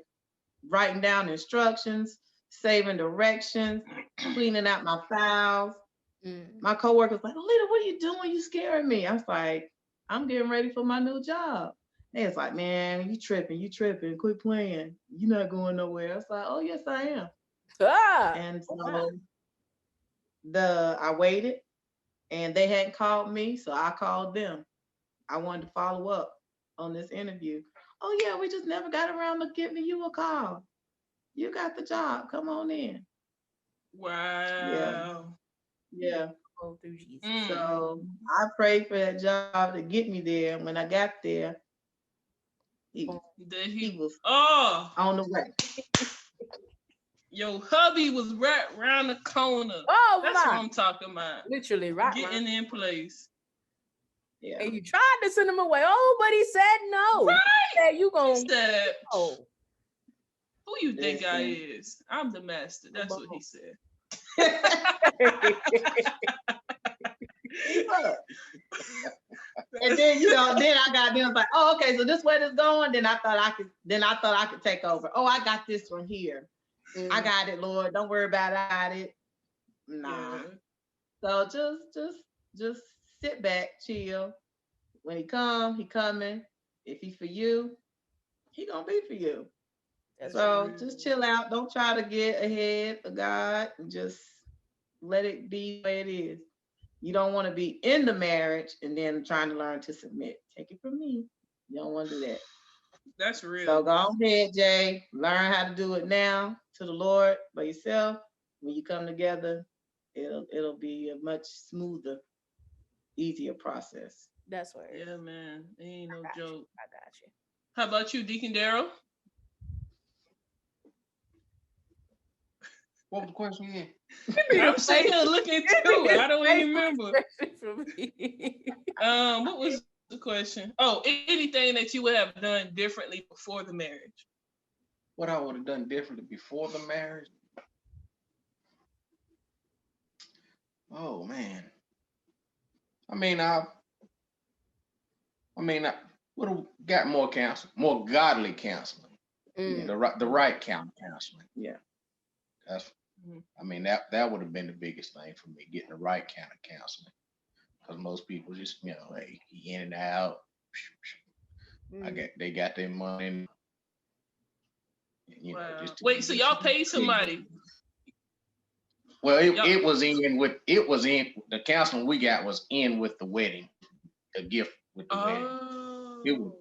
Speaker 3: writing down instructions, saving directions, cleaning out my files. My coworkers like, Alita, what are you doing? You scaring me. I was like, I'm getting ready for my new job. They was like, man, you tripping, quit playing. You're not going nowhere. I was like, oh yes, I am. And so I waited, and they hadn't called me, so I called them. I wanted to follow up on this interview. Oh yeah, we just never got around to giving you a call. You got the job. Come on in.
Speaker 2: Wow.
Speaker 3: Yeah. So I prayed for that job to get me there. And when I got there, he was on the way.
Speaker 2: Your hubby was right around the corner.
Speaker 1: Oh,
Speaker 2: that's what I'm talking about.
Speaker 1: Literally, right.
Speaker 2: Getting in place.
Speaker 3: Yeah.
Speaker 1: And you tried to send him away. Oh, but he said no.
Speaker 2: Right.
Speaker 1: He said, you gonna
Speaker 2: said,
Speaker 1: oh.
Speaker 2: Who you think I is? I'm the master. That's what he said.
Speaker 3: And then then I got them like, oh, okay, so this way this going. Then I thought I could take over. Oh, I got this one here. I got it, Lord. Don't worry about it. I got it. Nah. So just sit back, chill. When he coming. If he for you, he gonna be for you. So just chill out. Don't try to get ahead of God. Just let it be the way it is. You don't want to be in the marriage and then trying to learn to submit. Take it from me. You don't want to do that.
Speaker 2: That's real.
Speaker 3: So go ahead, Jay. Learn how to do it now to the Lord by yourself. When you come together, it'll be a much smoother, easier process.
Speaker 1: That's right.
Speaker 2: Yeah, man. It ain't no joke.
Speaker 1: I got you.
Speaker 2: How about you, Deacon Darrell?
Speaker 4: What was the question again?
Speaker 2: I'm sitting here looking too. I don't even remember. What was the question? Oh, anything that you would have done differently before the marriage?
Speaker 4: What I would have done differently before the marriage? Oh man. I would have got more counseling, more godly counseling. The right kind of counseling.
Speaker 3: Yeah.
Speaker 4: That's that would have been the biggest thing for me, getting the right kind of counseling. Because most people just, hey, he in and out. They got their money.
Speaker 2: Wow. Wait, so y'all paid somebody?
Speaker 4: Well, it was in the counseling we got was in with the wedding, the gift with the wedding. It was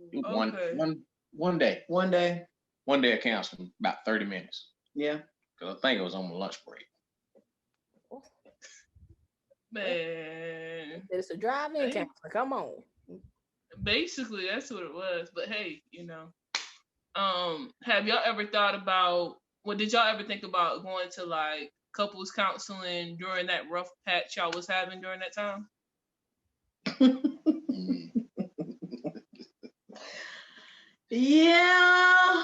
Speaker 4: one day.
Speaker 3: One day
Speaker 4: of counseling, about 30 minutes.
Speaker 3: Yeah.
Speaker 4: Because I think it was on my lunch break.
Speaker 2: Man.
Speaker 1: It's a drive-in counselor. Come on.
Speaker 2: Basically, that's what it was. But hey, have y'all ever thought about, did y'all ever think about going to like couples counseling during that rough patch y'all was having during that time?
Speaker 3: Yeah.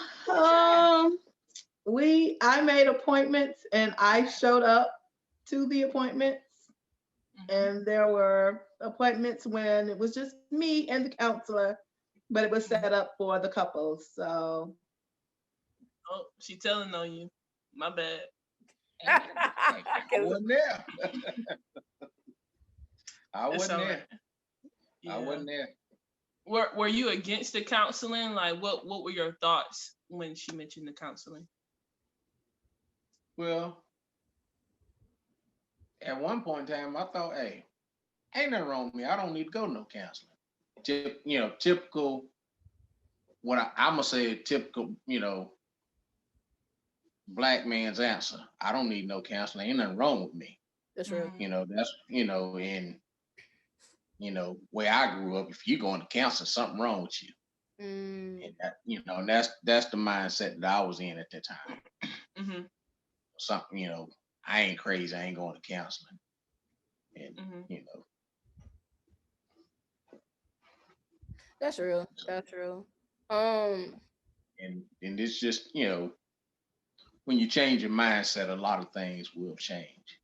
Speaker 3: I made appointments and I showed up to the appointments. And there were appointments when it was just me and the counselor, but it was set up for the couples. So.
Speaker 2: Oh, she telling on you. My bad.
Speaker 4: I wasn't there. I wasn't there.
Speaker 2: Yeah.
Speaker 4: I wasn't there.
Speaker 2: Were you against the counseling? Like, what were your thoughts when she mentioned the counseling?
Speaker 4: Well, at one point in time, I thought, hey, ain't nothing wrong with me. I don't need to go to no counseling. Typical. I'm gonna say typical, black man's answer. I don't need no counseling. Ain't nothing wrong with me.
Speaker 1: That's real.
Speaker 4: That's in where I grew up. If you're going to counseling, something wrong with you. And that, and that's the mindset that I was in at that time.
Speaker 2: Mm-hmm.
Speaker 4: Something, I ain't crazy. I ain't going to counseling. And
Speaker 1: That's real. That's real.
Speaker 4: And it's just, when you change your mindset, a lot of things will change.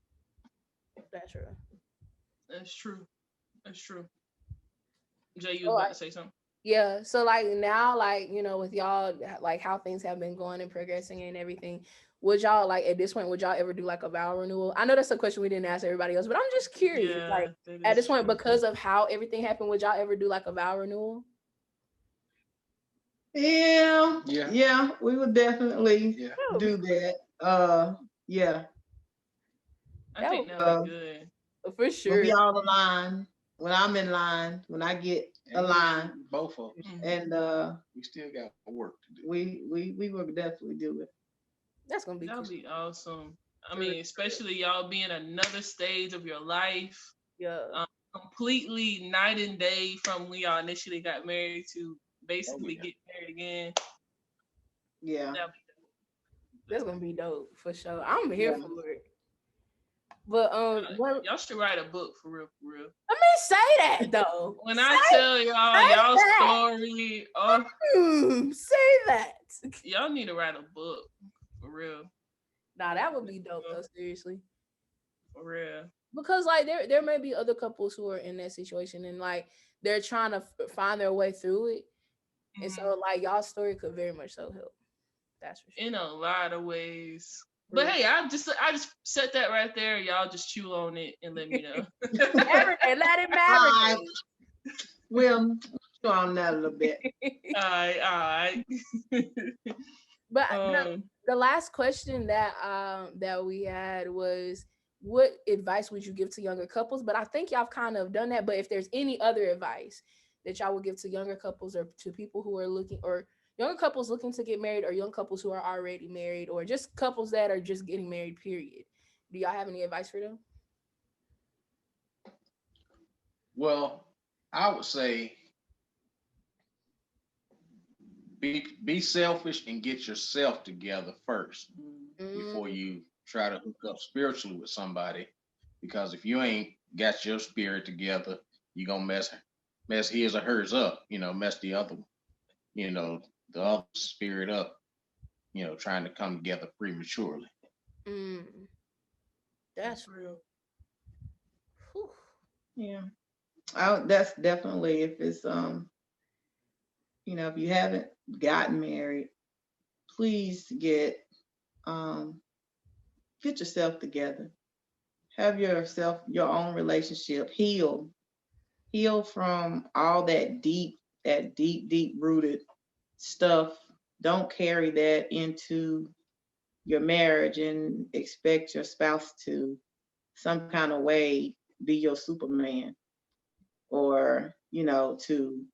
Speaker 1: That's true.
Speaker 2: That's true. That's true. Jay, you was about to say something?
Speaker 1: Yeah. So like now, like, with y'all, like how things have been going and progressing and everything, would y'all, like, at this point, would y'all ever do like a vow renewal? I know that's a question we didn't ask everybody else, but I'm just curious.
Speaker 2: Yeah,
Speaker 1: like at this point, because of how everything happened, would y'all ever do like a vow renewal?
Speaker 3: Yeah, we would definitely do that. Yeah.
Speaker 2: I think that would be good.
Speaker 1: For sure.
Speaker 3: We'll be all aligned. When I'm in line, when I get aligned,
Speaker 4: both of us,
Speaker 3: and
Speaker 4: we still got work to do.
Speaker 3: We will definitely do it.
Speaker 1: That's gonna be
Speaker 2: that'll be awesome. I mean, especially y'all being another stage of your life.
Speaker 1: Yeah.
Speaker 2: Completely night and day from when y'all initially got married to basically get married again.
Speaker 3: Yeah.
Speaker 1: That's gonna be dope for sure. I'm here for it. But
Speaker 2: y'all should write a book for real, for real.
Speaker 1: I mean, say that though.
Speaker 2: When I tell y'all story,
Speaker 1: say that.
Speaker 2: Y'all need to write a book for real.
Speaker 1: Nah, that would be dope though. Seriously,
Speaker 2: for real.
Speaker 1: Because like there may be other couples who are in that situation and like they're trying to find their way through it, and so like y'all's story could very much so help. That's for sure.
Speaker 2: In a lot of ways. But hey, I just set that right there. Y'all just chew on it and let me know.
Speaker 1: Let it marinate.
Speaker 3: We'll chew on that a little bit.
Speaker 2: All right.
Speaker 1: But the last question that we had was, what advice would you give to younger couples? But I think y'all kind of done that. But if there's any other advice that y'all would give to younger couples or to people who are looking, or younger couples looking to get married, or young couples who are already married, or just couples that are just getting married, period. Do y'all have any advice for them?
Speaker 4: Well, I would say be selfish and get yourself together first before you try to hook up spiritually with somebody. Because if you ain't got your spirit together, you're gonna mess his or hers up, mess the other one, the other spirit up, trying to come together prematurely.
Speaker 1: That's real.
Speaker 3: Whew. Yeah. That's definitely, if it's if you haven't gotten married, please get yourself together. Have your own relationship. Heal from all that deep rooted stuff. Don't carry that into your marriage and expect your spouse to some kind of way be your Superman, or to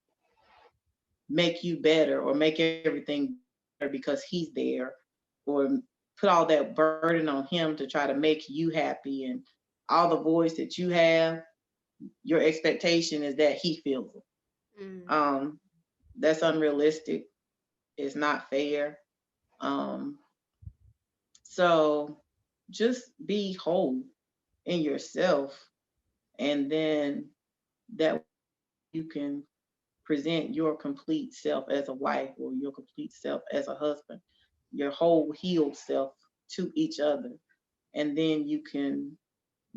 Speaker 3: make you better or make everything better because he's there, or put all that burden on him to try to make you happy, and all the voids that you have, your expectation is that he fills them. That's unrealistic. It's not fair. So just be whole in yourself, and then that you can present your complete self as a wife, or your complete self as a husband, your whole healed self to each other. And then you can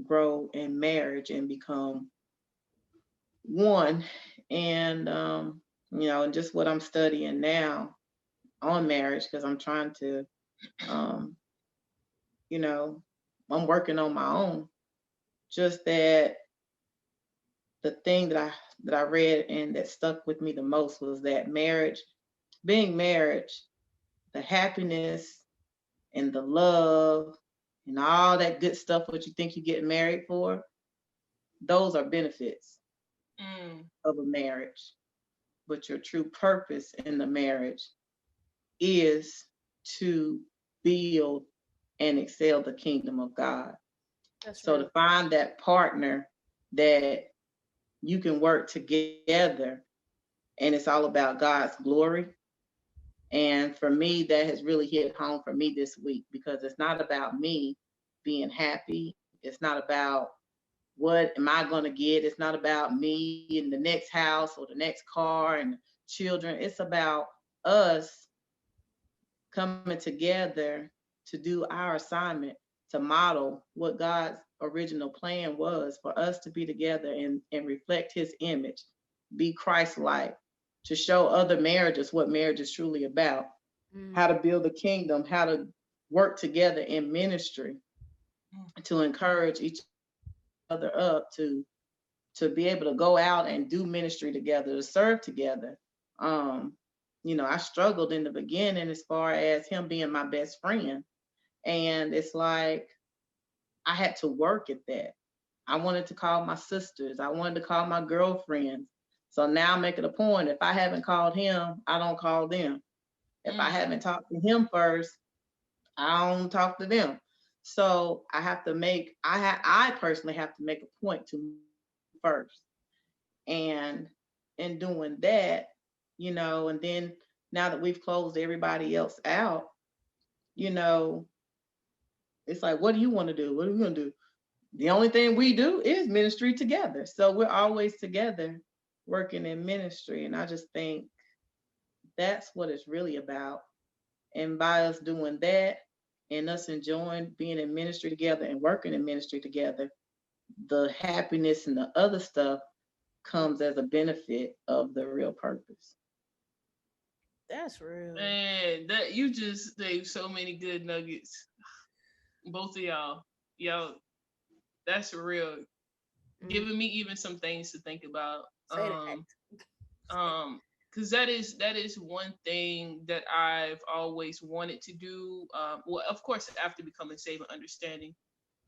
Speaker 3: grow in marriage and become one. And, and just what I'm studying now on marriage, because I'm trying to, I'm working on my own. Just that the thing that I read and that stuck with me the most was that being married, the happiness and the love and all that good stuff, what you think you're getting married for, those are benefits of a marriage. But your true purpose in the marriage is to build and excel the kingdom of God. So to find that partner that you can work together and it's all about God's glory. And for me, that has really hit home for me this week, because it's not about me being happy. It's not about what am I going to get. It's not about me in the next house or the next car and children. It's about us coming together to do our assignment, to model what God's original plan was for us to be together and reflect his image, be Christ-like, to show other marriages what marriage is truly about, how to build a kingdom, how to work together in ministry, to encourage each other up, to be able to go out and do ministry together, to serve together. You know, I struggled in the beginning as far as him being my best friend. And it's like, I had to work at that. I wanted to call my sisters. I wanted to call my girlfriends. So now I'm making a point. If I haven't called him, I don't call them. If I haven't talked to him first, I don't talk to them. So I have to make, I personally have to make a point to first. And in doing that, you know, and then now that we've closed everybody else out, you know, it's like, what do you want to do? What are we going to do? The only thing we do is ministry together. So we're always together working in ministry. And I just think that's what it's really about. And by us doing that and us enjoying being in ministry together and working in ministry together, the happiness and the other stuff comes as a benefit of the real purpose.
Speaker 1: That's real.
Speaker 2: Man, that you just gave so many good nuggets. Both of y'all. Y'all, that's real. Giving me even some things to think about. Because that is one thing that I've always wanted to do. Well, of course, after becoming saved and understanding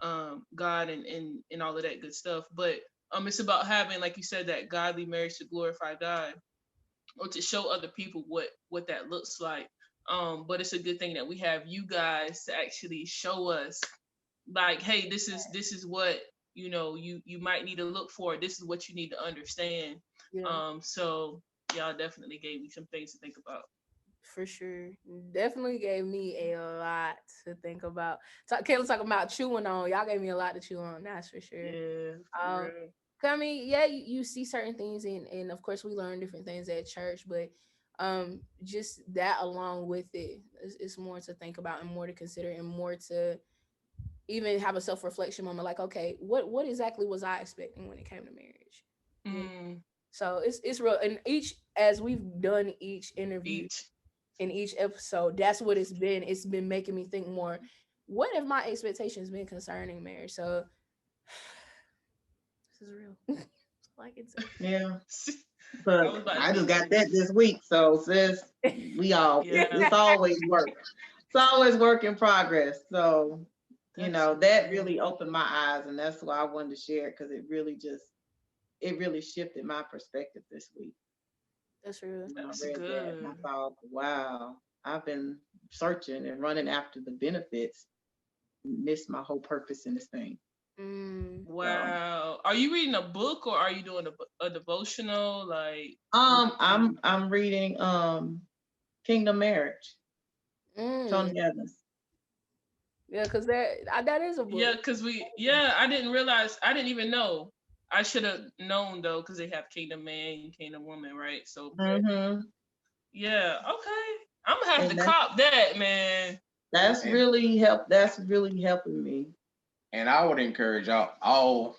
Speaker 2: God and all of that good stuff. But it's about having, like you said, that godly marriage to glorify God, or to show other people what that looks like. But it's a good thing that we have you guys to actually show us, like, hey, this is what you might need to look for. This is what you need to understand. Yeah. So y'all definitely gave me some things to think about.
Speaker 1: For sure. Definitely gave me a lot to think about. Kayla talking about chewing on. Y'all gave me a lot to chew on. That's for sure.
Speaker 2: Yeah.
Speaker 1: I mean, yeah, you see certain things, and of course we learn different things at church, but just that along with it, it's more to think about and more to consider and more to even have a self-reflection moment. Like, okay, what exactly was I expecting when it came to marriage? So it's real. And as we've done each interview in each episode, that's what it's been. It's been making me think more. What have my expectations been concerning marriage? So this is real. Like it's
Speaker 3: yeah. But I just got that this week. So sis, it's always work. It's always work in progress. So that really opened my eyes, and that's why I wanted to share it, because it really shifted my perspective this week.
Speaker 1: That's real.
Speaker 2: That's
Speaker 3: good.
Speaker 2: That
Speaker 3: and I thought, wow, I've been searching and running after the benefits, missed my whole purpose in this thing.
Speaker 2: Wow. So, are you reading a book, or are you doing a devotional? Like,
Speaker 3: I'm reading Kingdom Marriage. Tony Evans.
Speaker 1: Yeah, because that is a book.
Speaker 2: Yeah, because I didn't even know. I should have known though, because they have Kingdom Man, Kingdom Woman, right? So yeah, okay. I'm gonna have to cop that, man.
Speaker 3: That's really helping me.
Speaker 4: And I would encourage all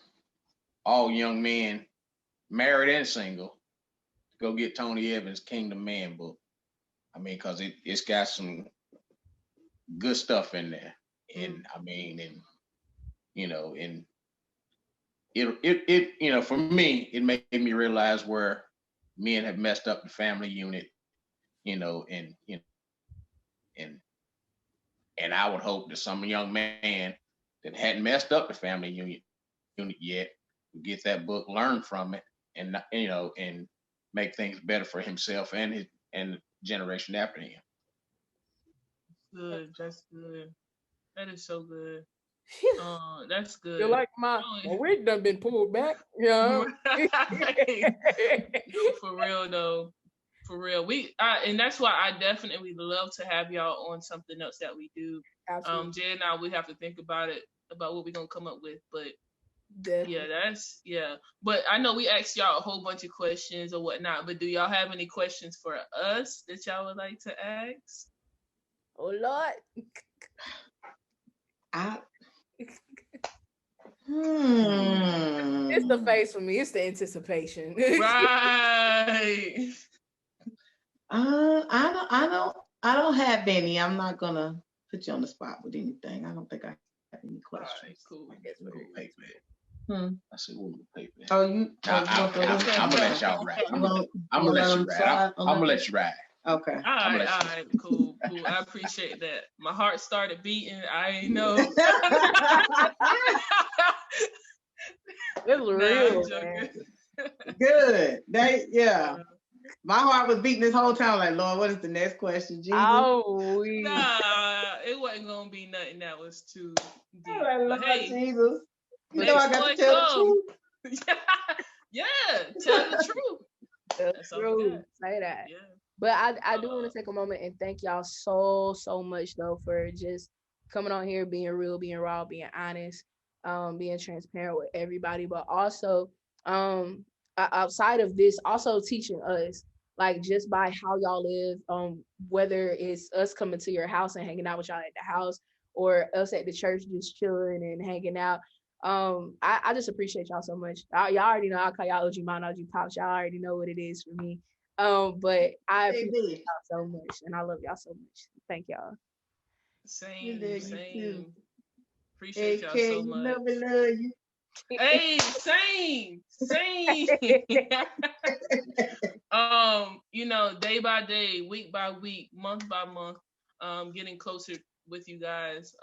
Speaker 4: young men, married and single, to go get Tony Evans' Kingdom Man book. I mean, because it's got some good stuff in there. And I mean, and it for me, it made me realize where men have messed up the family unit, and I would hope that some young man that hadn't messed up the family unit yet, get that book, learn from it, and and make things better for himself and the generation after him.
Speaker 2: Good. That's good. That is so good. That's good.
Speaker 1: You're like my wig done been pulled back. Yeah.
Speaker 2: For real though. For real. And that's why I definitely love to have y'all on something else that we do.
Speaker 1: Absolutely.
Speaker 2: Jay and I, we have to think about what we're gonna come up with. But
Speaker 1: definitely.
Speaker 2: yeah. But I know we asked y'all a whole bunch of questions or whatnot, but do y'all have any questions for us that y'all would like to ask?
Speaker 1: Oh Lord. It's the face for me. It's the anticipation.
Speaker 2: Right.
Speaker 3: I don't have any. I'm not gonna put you on the spot with anything. I don't think I have any questions.
Speaker 2: All right, cool.
Speaker 4: I said, we'll pay for that.
Speaker 3: Oh, you?
Speaker 4: I'm gonna let y'all ride. I'm gonna let you ride. I'm gonna let you ride.
Speaker 3: Okay.
Speaker 2: All right, cool. I appreciate that. My heart started beating. I ain't know.
Speaker 1: It's real, man.
Speaker 3: Good. My heart was beating this whole time. Like, Lord, what is the next question? Jesus.
Speaker 2: Nah, it wasn't gonna be nothing that was too deep.
Speaker 3: Lord,
Speaker 2: hey,
Speaker 3: Jesus. You know I got to tell the truth.
Speaker 2: Yeah, tell the truth.
Speaker 1: That's true. Say that.
Speaker 2: Yeah.
Speaker 1: But I do want to take a moment and thank y'all so much though for just coming on here, being real, being raw, being honest, being transparent with everybody, but also outside of this, also teaching us, like, just by how y'all live, whether it's us coming to your house and hanging out with y'all at the house or us at the church just chilling and hanging out. I just appreciate y'all so much. Y'all already know I call y'all OG Mom, OG Pops. Y'all already know what it is for me. But I appreciate y'all so much, and I love y'all so much. Thank y'all.
Speaker 2: Same. Appreciate y'all so much.
Speaker 3: Love you.
Speaker 2: Hey, same. Day by day, week by week, month by month, getting closer with you guys.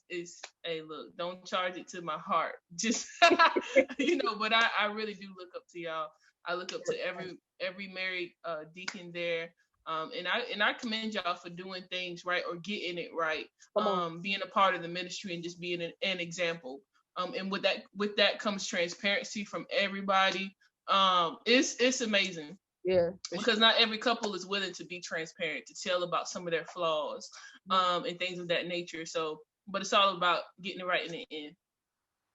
Speaker 2: It's hey, look, don't charge it to my heart. Just but I really do look up to y'all. I look up to every married deacon there. And I commend y'all for doing things right or getting it right. Being a part of the ministry and just being an example. And with that comes transparency from everybody. It's amazing.
Speaker 1: Yeah.
Speaker 2: Because not every couple is willing to be transparent, to tell about some of their flaws, and things of that nature. So, but it's all about getting it right in the end.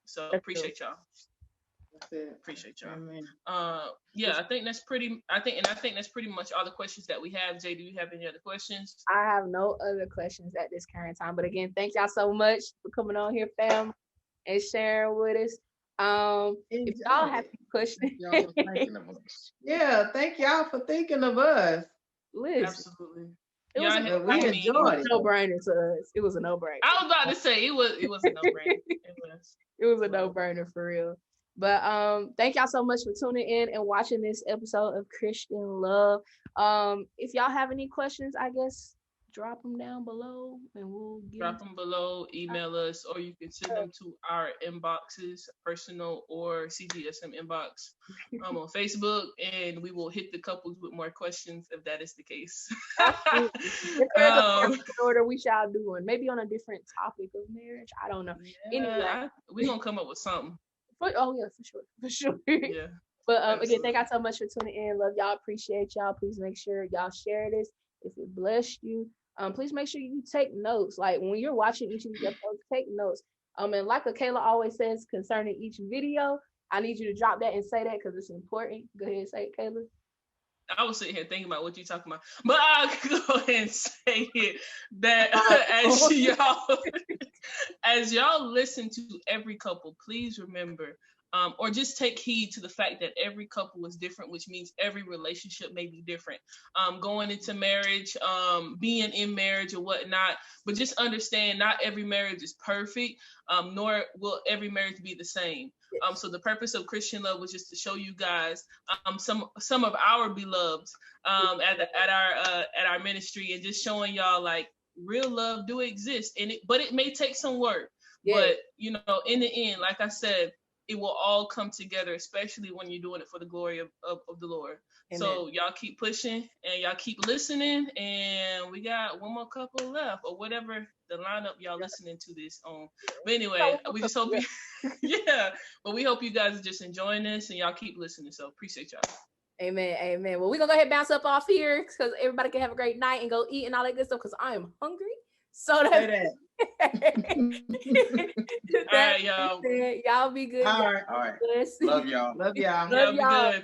Speaker 2: So appreciate y'all. Appreciate y'all. I think that's pretty much all the questions that we have. Jay, do you have any other questions?
Speaker 1: I have no other questions at this current time. But again, thank y'all so much for coming on here, fam, and sharing with us. If y'all have any questions,
Speaker 3: yeah, thank y'all for thinking of us.
Speaker 1: Listen,
Speaker 2: absolutely.
Speaker 1: It was a no-brainer to us. It was a no-brainer.
Speaker 2: I was about to say it was a no-brainer.
Speaker 1: It was a no-brainer for real. But thank y'all so much for tuning in and watching this episode of Christian Love. If y'all have any questions, I guess drop them down below and we'll
Speaker 2: drop them below, email us, or you can send them to our inboxes, personal or CGSM inbox on Facebook, and we will hit the couples with more questions if that is the case.
Speaker 1: If there's a order, we shall do one, maybe on a different topic of marriage. I don't know. Yeah, anyway,
Speaker 2: we're gonna come up with something.
Speaker 1: For sure. Yeah. But again, thank y'all so much for tuning in. Love y'all. Appreciate y'all. Please make sure y'all share this if it blessed you. Please make sure you take notes. Like when you're watching each of these episodes, take notes. And like Kayla always says concerning each video, I need you to drop that and say that because it's important. Go ahead and say it, Kayla.
Speaker 2: I was sitting here thinking about what you're talking about, but I'll go ahead and say it that as y'all listen to every couple, please remember, or just take heed to the fact that every couple is different, which means every relationship may be different. Going into marriage, being in marriage or whatnot, but just understand not every marriage is perfect, nor will every marriage be the same. So the purpose of Christian Love was just to show you guys some of our beloveds at our ministry, and just showing y'all like real love do exist, but it may take some work. But you know, in the end, like I said, it will all come together, especially when you're doing it for the glory of the Lord. Amen. So y'all keep pushing and y'all keep listening, and we got one more couple left, or whatever the lineup y'all listening to this on. But anyway, we just hope you but we hope you guys are just enjoying this and y'all keep listening. So appreciate y'all.
Speaker 1: Amen. Amen. Well, we're gonna go ahead and bounce up off here because everybody can have a great night and go eat and all that good stuff because I am hungry. So that's
Speaker 2: all right, y'all.
Speaker 1: Y'all be good.
Speaker 4: All right. Love y'all.
Speaker 3: Love y'all.
Speaker 2: Y'all be good.